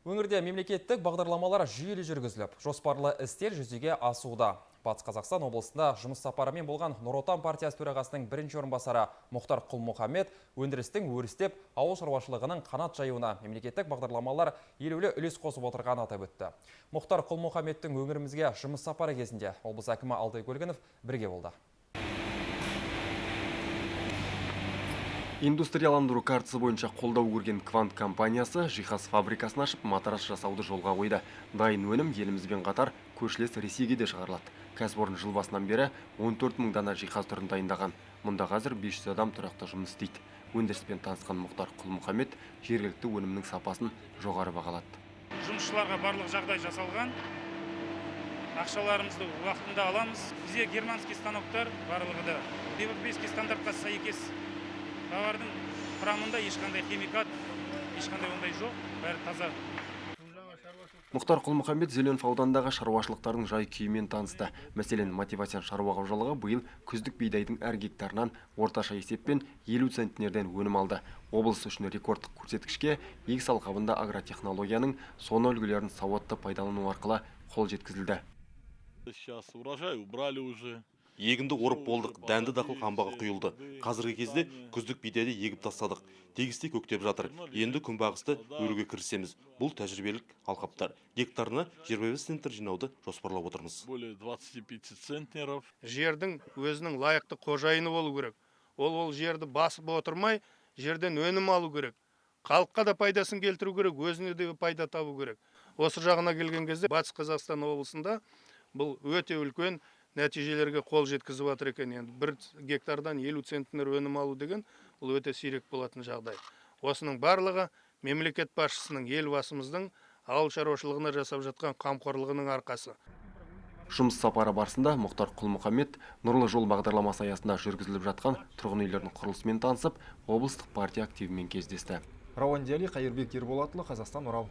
Өңірде мемлекеттік бағдарламалар жүйелі жүргізіліп, жоспарлы істер жүзеге асуда. Батыс Қазақстан облысында жұмыс сапарымен болған Нұр Отан партиясы төрағасының бірінші орынбасары Мұхтар Құл-Мұхаммед өндірістің өрістеп, ауыл шаруашылығының қанат жаюына мемлекеттік бағдарламалар елеулі үлес қосып отырғанын атап өтті. Мұхтар Құл-Мұхаммедтің өңірімізге жұмыс сапары кезінде облыс әкімі Алтай Көлгінов бірге болды. Индустрияландыру картасы бойынша қолдау көрген Квант компаниясы жиһаз фабрикасын ашып, матрас жасауды жолға қойды. Дайын өнім елімізбен қатар көршілес Ресейге де шығарылады. Кәсіпорын жыл басынан бері 14 мың дана жиһаз түрін дайындаған. Мұнда қазір 500 адам тұрақты жұмыс істейді. Өндіріспен танысқан Мұхтар Құл-Мұхаммед жергілікті өнімнің сапасын жоғары бағалады. Жұмысшыларға барлық жағдай жасалған. Ақшаларымызды уақытында аламыз. Бізде германский станоктар барлығы да европейский стандартқа сәйкес. Товардың құрамында ешқандай химикат, ешқандай ондай жоқ, бәрі таза. Мұхтар Құл-Мұхаммед Зеленов аудандағы шаруашылықтардың жай-күйімен танысты. Мәселен, мотивацион шаруа қожалығы биыл күздік бидайдың әр гектарынан орташа есеппен 50 центнерден өнім алды. Облыс үшін рекордтық көрсеткішке егіс алқабында агротехнологияның соны үлгілерін сауатты пайдалану арқылы қол жеткізілді. Сейчас урожай убрали уже. Егінді орып болдық, дәнді дақыл қамбаға құйылды. Қазіргі кезде күздік бидайды егіп тастадық. Тегісте көктеп жатыр. Енді күнбағысты өруге кірісеміз. Бұл тәжірибелік алқаптар. Гектарына 25 центнер жинауды жоспарлап отырмыз. Более 25 центнеров. Жердің өзінің лайықты қожайыны болу керек. Ол жерді басып отырмай, жерден өнім алу керек. Халыққа да пайдасын келтіру керек, өзіне де пайда табу керек. Осы жағына келген кезде Батыс Қазақстан облысында бұл өте үлкен нәтижелерге қол жеткізіп жатыр екен. Енді 1 гектардан 50 центнер өнім алу деген бұл өте сирек болатын жағдай. Осының барлығы мемлекет басшысының, елбасымыздың ауыл шаруашылығына жасап жатқан қамқорлығының арқасы. Жұмыс сапары барысында Мұхтар Құл-Мұхаммед Нұрлы жол бағдарламасы аясында жүргізіліп жатқан тұрғын үйлердің құрылысымен танысып, облыстық партия активімен кездесті. Рауан Диали, Қайырбек Ерболатұлы, Қазақстан, Орал.